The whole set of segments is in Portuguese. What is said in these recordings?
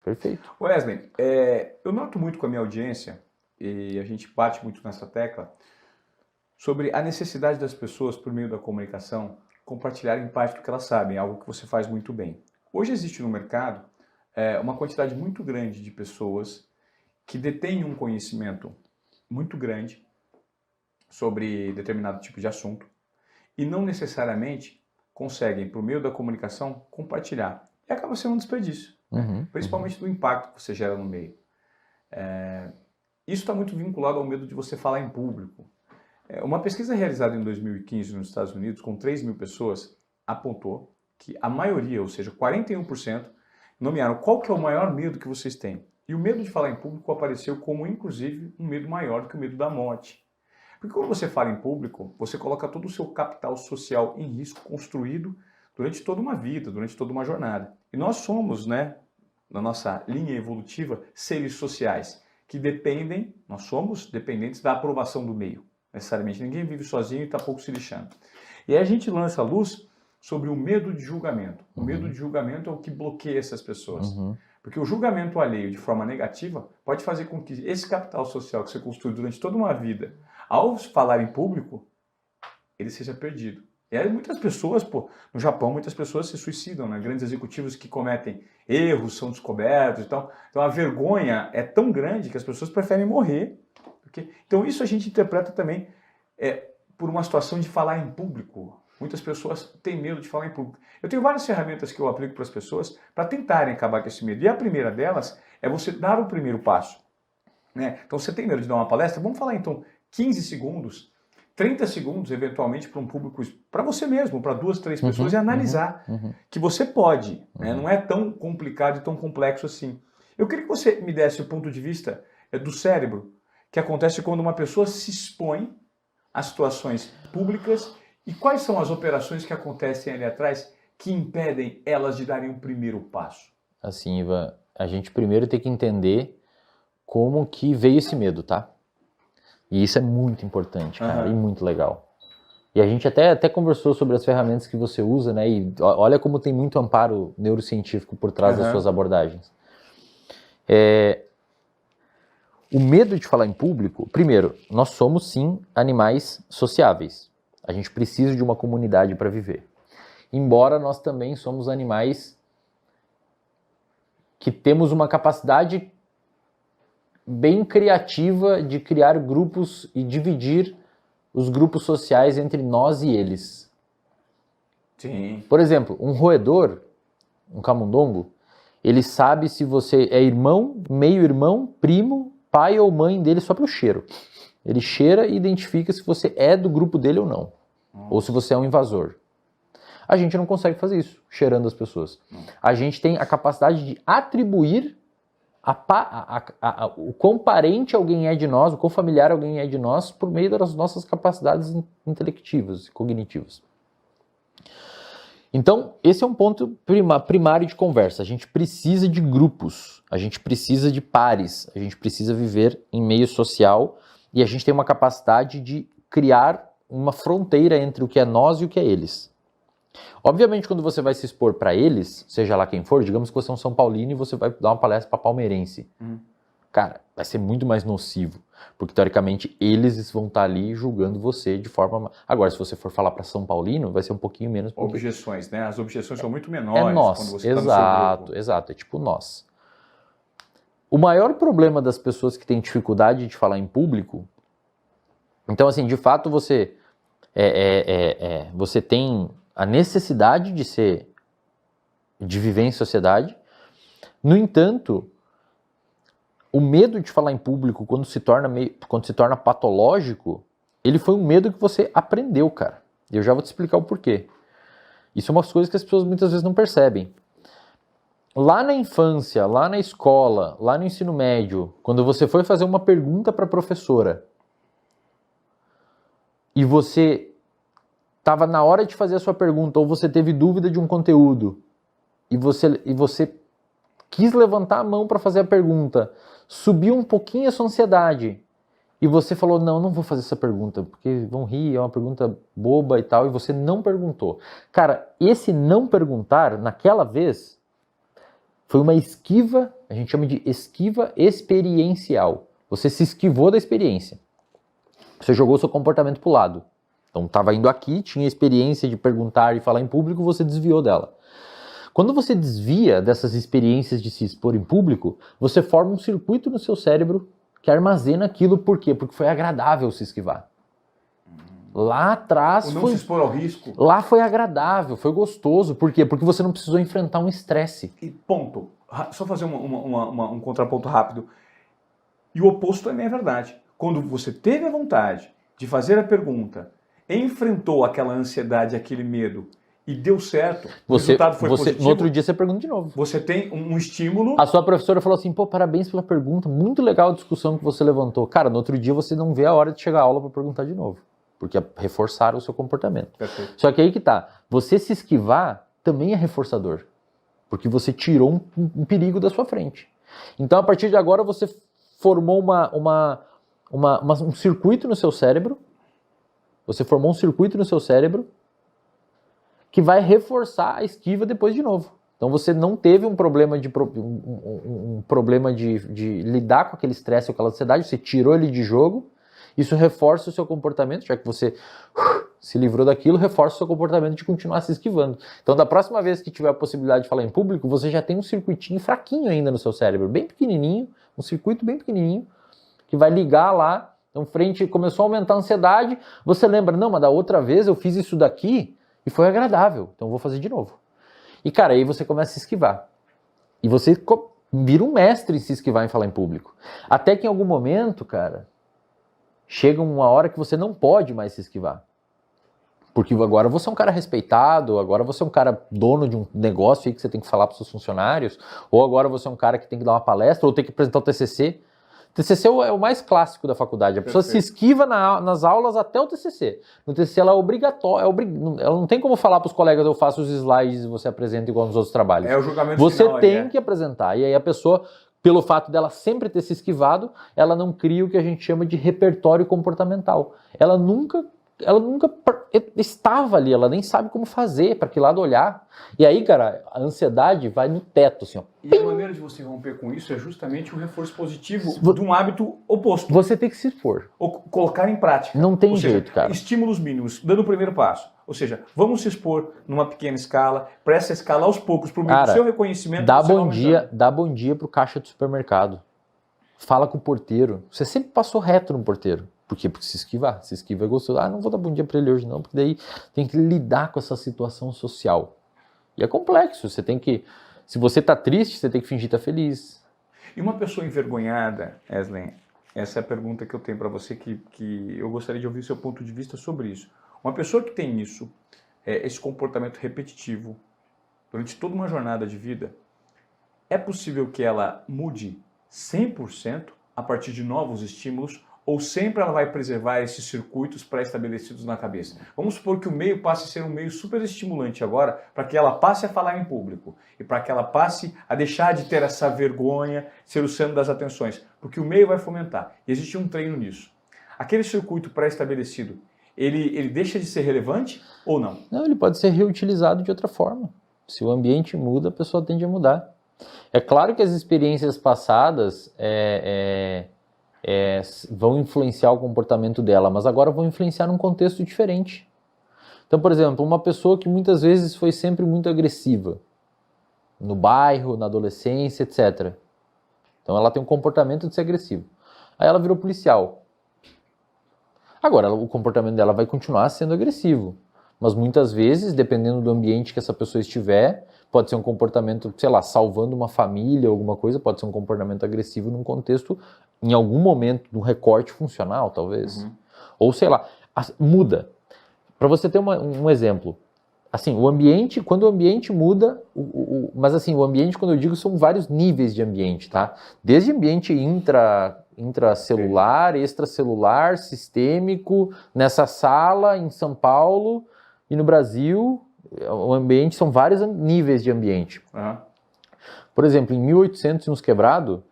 Perfeito. Wesley, eu noto muito com a minha audiência, e a gente bate muito nessa tecla, sobre a necessidade das pessoas, por meio da comunicação, compartilharem parte do que elas sabem, algo que você faz muito bem. Hoje existe no mercado uma quantidade muito grande de pessoas que detêm um conhecimento muito grande sobre determinado tipo de assunto e não necessariamente conseguem, por meio da comunicação, compartilhar. E acaba sendo um desperdício, né? Principalmente do impacto que você gera no meio. Isso está muito vinculado ao medo de você falar em público. Uma pesquisa realizada em 2015 nos Estados Unidos, com 3 mil pessoas, apontou que a maioria, ou seja, 41%, nomearam qual que é o maior medo que vocês têm. E o medo de falar em público apareceu como, inclusive, um medo maior do que o medo da morte. Porque quando você fala em público, você coloca todo o seu capital social em risco construído durante toda uma vida, durante toda uma jornada. E nós somos, né, na nossa linha evolutiva, seres sociais que dependem, nós somos dependentes da aprovação do meio. Necessariamente, ninguém vive sozinho e está pouco se lixando. E aí a gente lança a luz sobre o medo de julgamento. O medo de julgamento é o que bloqueia essas pessoas. Porque o julgamento alheio de forma negativa pode fazer com que esse capital social que você construiu durante toda uma vida, ao falar em público, ele seja perdido. E aí muitas pessoas, no Japão, muitas pessoas se suicidam, né? Grandes executivos que cometem erros, são descobertos e tal. Então a vergonha é tão grande que as pessoas preferem morrer. Então isso a gente interpreta também por uma situação de falar em público. Muitas pessoas têm medo de falar em público. Eu tenho várias ferramentas que eu aplico para as pessoas para tentarem acabar com esse medo. E a primeira delas é você dar o primeiro passo, né? Então você tem medo de dar uma palestra? Vamos falar então 15 segundos, 30 segundos eventualmente para um público, para você mesmo, para 2, 3 pessoas e analisar que você pode, né? Não é tão complicado e tão complexo assim. Eu queria que você me desse o ponto de vista do cérebro, que acontece quando uma pessoa se expõe a situações públicas e quais são as operações que acontecem ali atrás que impedem elas de darem um primeiro passo. Assim, Ivan, a gente primeiro tem que entender como que veio esse medo, tá? E isso é muito importante, cara, e muito legal. E a gente até conversou sobre as ferramentas que você usa, né? E olha como tem muito amparo neurocientífico por trás das suas abordagens. O medo de falar em público, primeiro, nós somos sim animais sociáveis. A gente precisa de uma comunidade para viver. Embora nós também somos animais que temos uma capacidade bem criativa de criar grupos e dividir os grupos sociais entre nós e eles. Sim. Por exemplo, um roedor, um camundongo, ele sabe se você é irmão, meio-irmão, primo, pai ou mãe dele só pelo cheiro. Ele cheira e identifica se você é do grupo dele ou não. Ou se você é um invasor. A gente não consegue fazer isso, cheirando as pessoas. A gente tem a capacidade de atribuir o quão parente alguém é de nós, o quão familiar alguém é de nós, por meio das nossas capacidades intelectivas e cognitivas. Então, esse é um ponto primário de conversa. A gente precisa de grupos, a gente precisa de pares, a gente precisa viver em meio social e a gente tem uma capacidade de criar uma fronteira entre o que é nós e o que é eles. Obviamente, quando você vai se expor para eles, seja lá quem for, digamos que você é um São Paulino e você vai dar uma palestra para palmeirense. Cara, vai ser muito mais nocivo, porque teoricamente eles vão estar ali julgando você de forma... Agora, se você for falar para São Paulino, vai ser um pouquinho menos... Objeções, né? As objeções são muito menores nós, quando você está no seu grupo. Exato, é tipo nós. O maior problema das pessoas que têm dificuldade de falar em público... Então, assim, de fato, você tem a necessidade de viver em sociedade. No entanto, o medo de falar em público, quando se torna patológico, ele foi um medo que você aprendeu, cara. E eu já vou te explicar o porquê. Isso é uma coisa que as pessoas muitas vezes não percebem. Lá na infância, lá na escola, lá no ensino médio, quando você foi fazer uma pergunta para a professora e você estava na hora de fazer a sua pergunta ou você teve dúvida de um conteúdo e você quis levantar a mão para fazer a pergunta, subiu um pouquinho a sua ansiedade e você falou, não vou fazer essa pergunta, porque vão rir, é uma pergunta boba e tal, e você não perguntou. Cara, esse não perguntar, naquela vez, Foi uma esquiva, a gente chama de esquiva experiencial. Você se esquivou da experiência. Você jogou seu comportamento para o lado. Então estava indo aqui, tinha a experiência de perguntar e falar em público, você desviou dela. Quando você desvia dessas experiências de se expor em público, você forma um circuito no seu cérebro que armazena aquilo. Por quê? Porque foi agradável se esquivar. Lá atrás Ou não se expor ao risco. Lá foi agradável, foi gostoso. Por quê? Porque você não precisou enfrentar um estresse. E ponto. Só fazer um contraponto rápido. E o oposto também é verdade. Quando você teve a vontade de fazer a pergunta, enfrentou aquela ansiedade, aquele medo e deu certo, o resultado foi positivo. No outro dia você pergunta de novo. Você tem um estímulo. A sua professora falou assim, pô, parabéns pela pergunta, muito legal a discussão que você levantou. Cara, no outro dia você não vê a hora de chegar à aula para perguntar de novo. Porque reforçaram o seu comportamento. Perfeito. Só que aí que tá, você se esquivar também é reforçador. Porque você tirou um perigo da sua frente. Então, a partir de agora, você formou um circuito no seu cérebro. Você formou um circuito no seu cérebro que vai reforçar a esquiva depois de novo. Então, você não teve um problema de lidar com aquele estresse ou aquela ansiedade, você tirou ele de jogo. Isso reforça o seu comportamento, já que você se livrou daquilo, reforça o seu comportamento de continuar se esquivando. Então, da próxima vez que tiver a possibilidade de falar em público, você já tem um circuitinho fraquinho ainda no seu cérebro, bem pequenininho, um circuito bem pequenininho, que vai ligar lá. Então, começou a aumentar a ansiedade, você lembra, não, mas da outra vez eu fiz isso daqui e foi agradável, então eu vou fazer de novo. E, cara, aí você começa a se esquivar. E você vira um mestre em se esquivar em falar em público. Até que em algum momento, cara, chega uma hora que você não pode mais se esquivar. Porque agora você é um cara respeitado, agora você é um cara dono de um negócio aí que você tem que falar para os seus funcionários, ou agora você é um cara que tem que dar uma palestra, ou tem que apresentar o TCC. O TCC é o mais clássico da faculdade. A pessoa se esquiva nas aulas até o TCC. No TCC ela é obrigatória, ela não tem como falar para os colegas, eu faço os slides e você apresenta igual nos outros trabalhos. É o julgamento você final. Você tem que apresentar. E aí a pessoa, pelo fato dela sempre ter se esquivado, ela não cria o que a gente chama de repertório comportamental. Ela nunca estava ali, ela nem sabe como fazer, para que lado olhar. E aí, cara, a ansiedade vai no teto, assim, ó. E a maneira de você romper com isso é justamente o reforço positivo de um hábito oposto. Você tem que se expor. Ou colocar em prática. Não tem jeito, cara. Estímulos mínimos, dando o primeiro passo. Ou seja, vamos se expor numa pequena escala, para essa escala aos poucos, para o seu reconhecimento. Dá bom dia pro caixa do supermercado. Fala com o porteiro. Você sempre passou reto no porteiro. Por quê? Porque se esquiva é gostoso. Não vou dar bom dia para ele hoje não, porque daí tem que lidar com essa situação social. E é complexo, você tem que... Se você tá triste, você tem que fingir estar feliz. E uma pessoa envergonhada, Eslen, essa é a pergunta que eu tenho para você, que eu gostaria de ouvir o seu ponto de vista sobre isso. Uma pessoa que tem isso, esse comportamento repetitivo, durante toda uma jornada de vida, é possível que ela mude 100% a partir de novos estímulos, ou sempre ela vai preservar esses circuitos pré-estabelecidos na cabeça? Vamos supor que o meio passe a ser um meio super estimulante agora, para que ela passe a falar em público, e para que ela passe a deixar de ter essa vergonha, ser o centro das atenções, porque o meio vai fomentar. E existe um treino nisso. Aquele circuito pré-estabelecido, ele deixa de ser relevante ou não? Não, ele pode ser reutilizado de outra forma. Se o ambiente muda, a pessoa tende a mudar. É claro que as experiências passadas vão influenciar o comportamento dela, mas agora vão influenciar num contexto diferente. Então, por exemplo, uma pessoa que muitas vezes foi sempre muito agressiva, no bairro, na adolescência, etc. Então ela tem um comportamento de ser agressiva. Aí ela virou policial. Agora, o comportamento dela vai continuar sendo agressivo, mas muitas vezes, dependendo do ambiente que essa pessoa estiver, pode ser um comportamento, sei lá, salvando uma família, alguma coisa, pode ser um comportamento agressivo num contexto, em algum momento, de um recorte funcional, talvez. Uhum. Ou, sei lá, muda. Para você ter um exemplo, assim, o ambiente, quando o ambiente muda, mas assim, o ambiente, quando eu digo, são vários níveis de ambiente, tá? Desde ambiente intracelular, extracelular, sistêmico, nessa sala, em São Paulo e no Brasil, o ambiente, são vários níveis de ambiente. Uhum. Por exemplo, em 1800 e uns quebrado,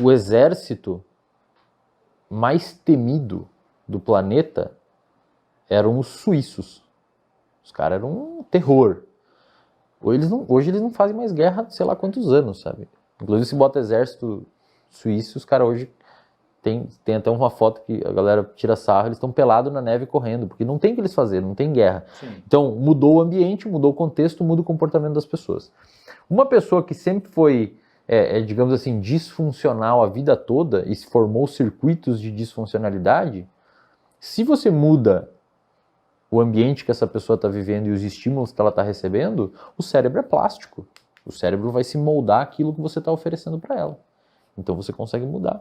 o exército mais temido do planeta eram os suíços. Os caras eram um terror. Hoje eles não fazem mais guerra, sei lá quantos anos, sabe? Inclusive, se bota exército suíço, os caras hoje tem até uma foto que a galera tira sarro, eles estão pelados na neve correndo, porque não tem o que eles fazerem, não tem guerra. Sim. Então, mudou o ambiente, mudou o contexto, muda o comportamento das pessoas. Uma pessoa que sempre foi, digamos assim, disfuncional a vida toda e se formou circuitos de disfuncionalidade, se você muda o ambiente que essa pessoa está vivendo e os estímulos que ela está recebendo, o cérebro é plástico. O cérebro vai se moldar aquilo que você está oferecendo para ela. Então você consegue mudar.